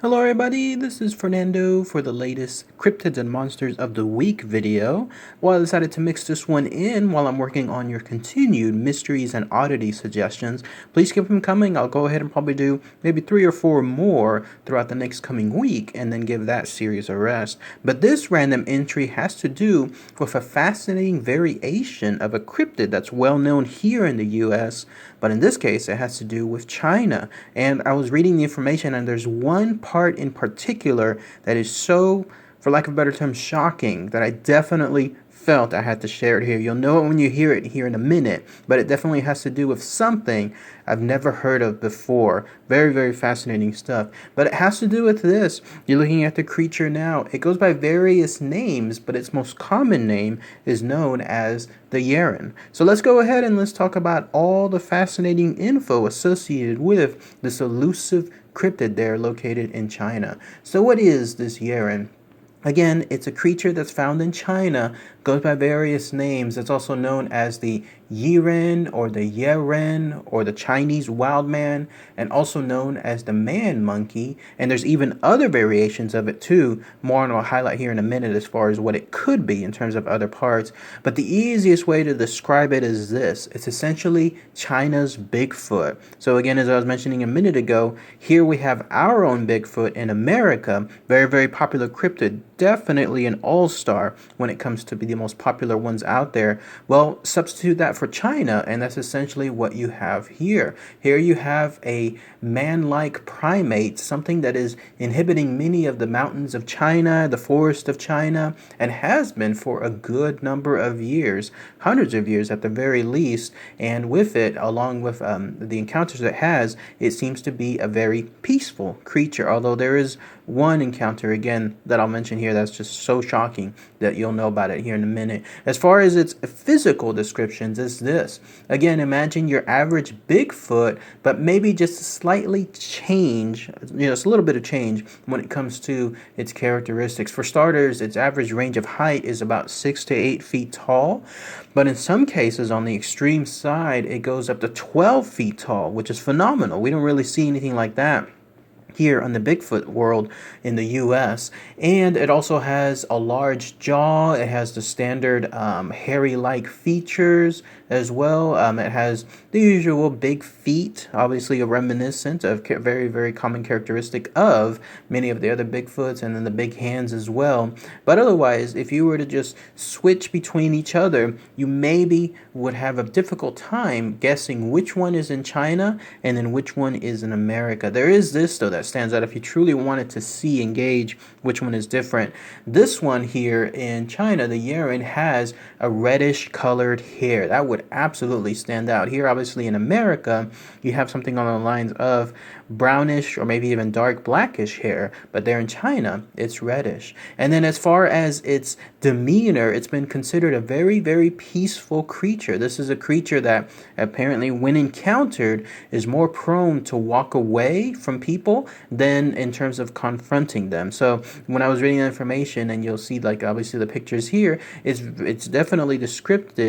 Hello everybody, this is Fernando for the latest Cryptids and Monsters of the Week video. Well, I decided to mix this one in while I'm working on your continued mysteries and oddity suggestions. Please keep them coming. I'll go ahead and probably do maybe 3 or 4 more throughout the next coming week and then give that series a rest. But this random entry has to do with a fascinating variation of a cryptid that's well known here in the US, but in this case it has to do with China. And I was reading the information and there's one part in particular that is so, for lack of a better term, shocking that I definitely felt I had to share it here. You'll know it when you hear it here in a minute, but it definitely has to do with something I've never heard of before. Very, very fascinating stuff. But it has to do with this. You're looking at the creature now. It goes by various names, but its most common name is known as the Yeren. So let's go ahead and let's talk about all the fascinating info associated with this elusive cryptid there located in China. So what is this Yeren? Again, it's a creature that's found in China, goes by various names. It's also known as the Yeren or the Yeren or the Chinese Wildman, and also known as the man monkey. And there's even other variations of it too. More on I'll highlight here in a minute as far as what it could be in terms of other parts. But the easiest way to describe it is this. It's essentially China's Bigfoot. So again, as I was mentioning a minute ago, here we have our own Bigfoot in America. Very, very popular cryptid. Definitely an all-star when it comes to be the most popular ones out there. Well, substitute that for China, and that's essentially what you have here. Here you have a man-like primate, something that is inhabiting many of the mountains of China, the forest of China, and has been for a good number of years, hundreds of years at the very least. And with it, along with the encounters it has, it seems to be a very peaceful creature, although there is one encounter again that I'll mention here that's just so shocking that you'll know about it here in a minute. As far as its physical descriptions is this. Again, imagine your average Bigfoot, but maybe just slightly change, it's a little bit of change when it comes to its characteristics. For starters, its average range of height is about 6 to 8 feet tall, but in some cases on the extreme side, it goes up to 12 feet tall, which is phenomenal. We don't really see anything like that here on the Bigfoot world in the US. And it also has a large jaw. It has the standard hairy-like features as well. It has the usual big feet, obviously a reminiscent of very, very common characteristic of many of the other Bigfoots, and then the big hands as well. But otherwise, if you were to just switch between each other, you maybe would have a difficult time guessing which one is in China and then which one is in America. There is this, though, that stands out if you truly wanted to see and gauge which one is different. This one here in China, the Yeren, has a reddish colored hair. That would absolutely stand out. Here, obviously, in America, you have something on the lines of brownish or maybe even dark blackish hair, but there in China, it's reddish. And then as far as its demeanor, it's been considered a very, very peaceful creature. This is a creature that apparently, when encountered, is more prone to walk away from people than in terms of confronting them. So when I was reading the information, and you'll see, like, obviously the pictures here, it's definitely described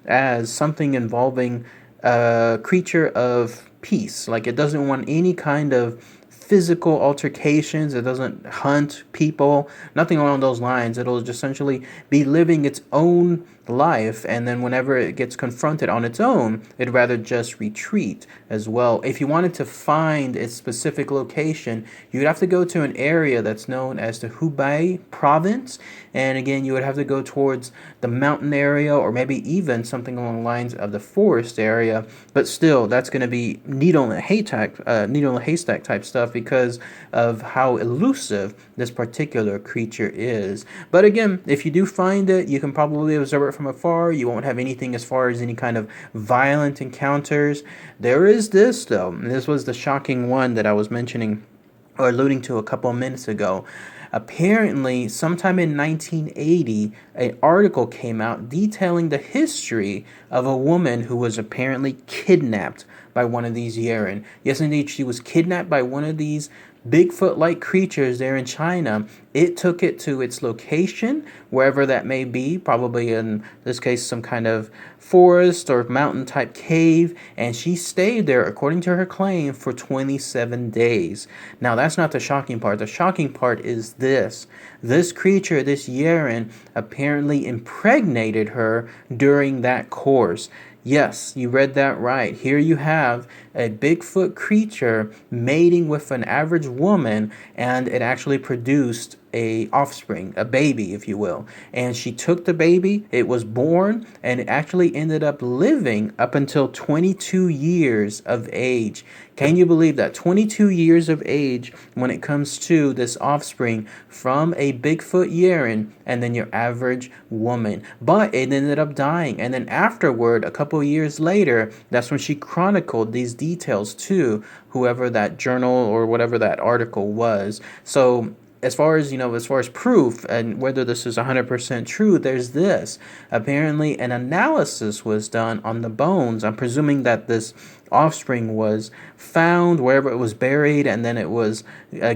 as something involving a creature of peace. Like, it doesn't want any kind of physical altercations. It doesn't hunt people, nothing along those lines. It'll just essentially be living its own life, and then whenever it gets confronted on its own, it'd rather just retreat as well. If you wanted to find its specific location, you'd have to go to an area that's known as the Hubei province, and again, you would have to go towards the mountain area, or maybe even something along the lines of the forest area. But still, that's going to be needle in a haystack type stuff because of how elusive this particular creature is. But again, if you do find it, you can probably observe it from afar. You won't have anything as far as any kind of violent encounters. There is this, though, and this was the shocking one that I was mentioning or alluding to a couple of minutes ago. Apparently, sometime in 1980, an article came out detailing the history of a woman who was apparently kidnapped by one of these Yeren. Yes, indeed, she was kidnapped by one of these Bigfoot-like creatures there in China. It took it to its location, wherever that may be, probably in this case some kind of forest or mountain type cave, and she stayed there, according to her claim, for 27 days. Now, that's not the shocking part. The shocking part is this. This creature, this Yeren, apparently impregnated her during that course. Yes, you read that right. Here you have a Bigfoot creature mating with an average woman, and it actually produced a offspring, a baby, if you will. And she took the baby, it was born, and it actually ended up living up until 22 years of age. Can you believe that? 22 years of age when it comes to this offspring from a Bigfoot Yeren and then your average woman. But it ended up dying. And then afterward, a couple years later, that's when she chronicled these details to whoever that journal or whatever that article was. So as far as proof and whether this is 100% true, there's this. Apparently, an analysis was done on the bones. I'm presuming that this offspring was found wherever it was buried, and then it was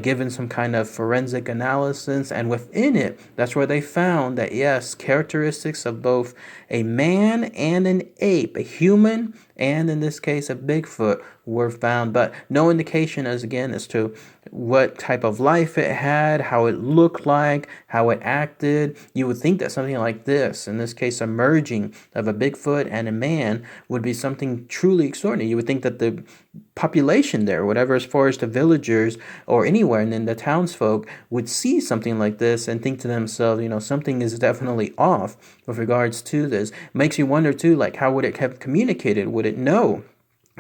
given some kind of forensic analysis, and within it, that's where they found that, yes, characteristics of both a man and an ape, a human, and in this case, a Bigfoot, were found, but no indication as to what type of life it had, how it looked like, how it acted. You would think that something like this, in this case, a merging of a Bigfoot and a man, would be something truly extraordinary. You would think that the population there, whatever, as far as the villagers or anywhere, and then the townsfolk would see something like this and think to themselves, something is definitely off with regards to this. Makes you wonder too, like, how would it have communicated? Would it know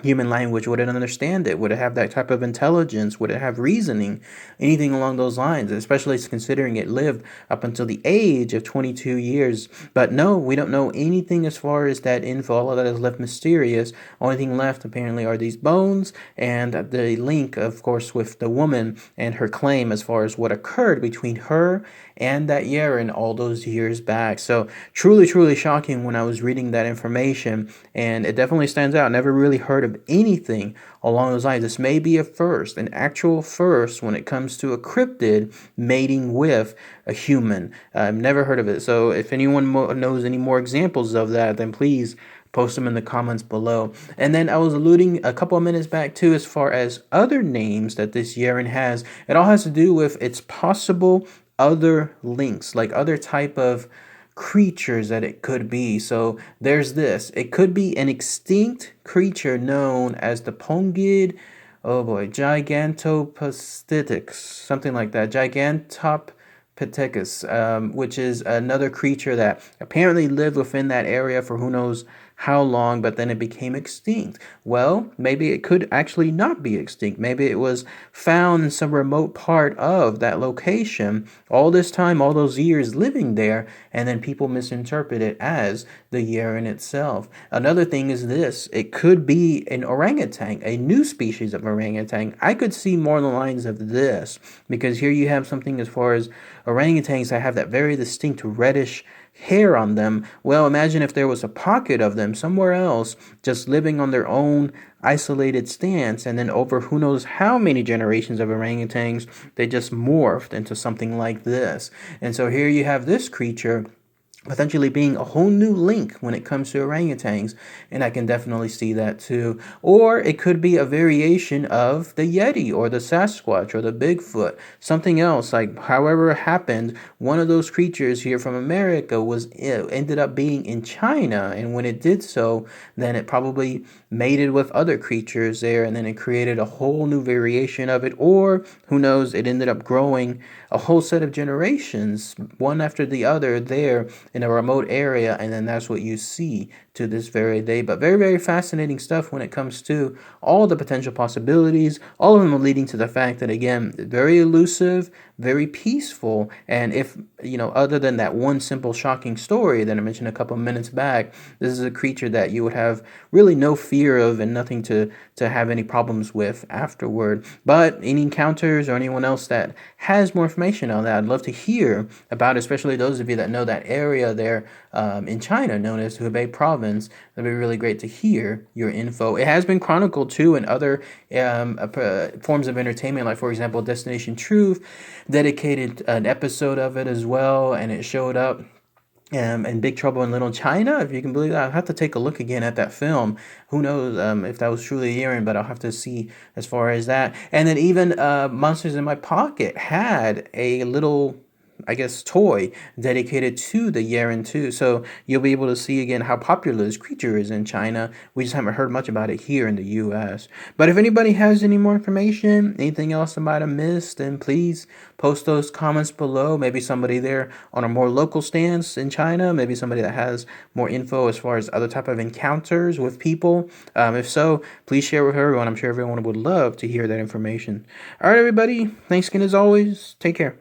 human language? Would it understand it? Would it have that type of intelligence? Would it have reasoning? Anything along those lines, especially considering it lived up until the age of 22 years. But no, we don't know anything as far as that info. All of that is left mysterious. Only thing left apparently are these bones and the link, of course, with the woman and her claim as far as what occurred between her and that Yeren all those years back. So truly, truly shocking when I was reading that information, and it definitely stands out. Never really heard of anything along those lines. This may be a first, an actual first when it comes to a cryptid mating with a human. I've never heard of it. So if anyone knows any more examples of that, then please post them in the comments below. And then I was alluding a couple of minutes back too, as far as other names that this Yeren has. It all has to do with its possible other links, like other type of creatures that it could be. So there's this. It could be an extinct creature known as the Pongid, Gigantopithecus, something like that. Gigantopithecus, which is another creature that apparently lived within that area for who knows how long, but then it became extinct. Well, maybe it could actually not be extinct. Maybe it was found in some remote part of that location all this time, all those years living there, and then people misinterpret it as the Yeren itself. Another thing is this. It could be an orangutan, a new species of orangutan. I could see more on the lines of this, because here you have something as far as orangutans that have that very distinct reddish hair on them. Well, imagine if there was a pocket of them somewhere else just living on their own isolated stance, and then over who knows how many generations of orangutans, they just morphed into something like this. And so here you have this creature potentially being a whole new link when it comes to orangutans, and I can definitely see that too. Or it could be a variation of the Yeti or the Sasquatch or the Bigfoot, something else. Like, however it happened, one of those creatures here from America ended up being in China, and when it did so, then it probably mated with other creatures there, and then it created a whole new variation of it. Or who knows, it ended up growing a whole set of generations, one after the other, there in a remote area, and then that's what you see to this very day. But very, very fascinating stuff when it comes to all the potential possibilities, all of them leading to the fact that, again, very elusive, very peaceful, and if, other than that one simple shocking story that I mentioned a couple minutes back, this is a creature that you would have really no fear of and nothing to have any problems with afterward. But any encounters or anyone else that has more information on that, I'd love to hear about, especially those of you that know that area there in China known as Hubei province. That'd be really great to hear your info. It has been chronicled too in other forms of entertainment, like for example, Destination Truth dedicated an episode of it as well, and it showed up and Big Trouble in Little China, if you can believe that. I'll have to take a look again at that film. Who knows if that was truly Yeren, but I'll have to see as far as that. And then even Monsters in My Pocket had a little, I guess, toy dedicated to the Yeren too. So you'll be able to see again how popular this creature is in China. We just haven't heard much about it here in the US. But if anybody has any more information, anything else I might have missed, then please post those comments below. Maybe somebody there on a more local stance in China, maybe somebody that has more info as far as other type of encounters with people. If so, please share with everyone. I'm sure everyone would love to hear that information. All right, everybody. Thanks again as always. Take care.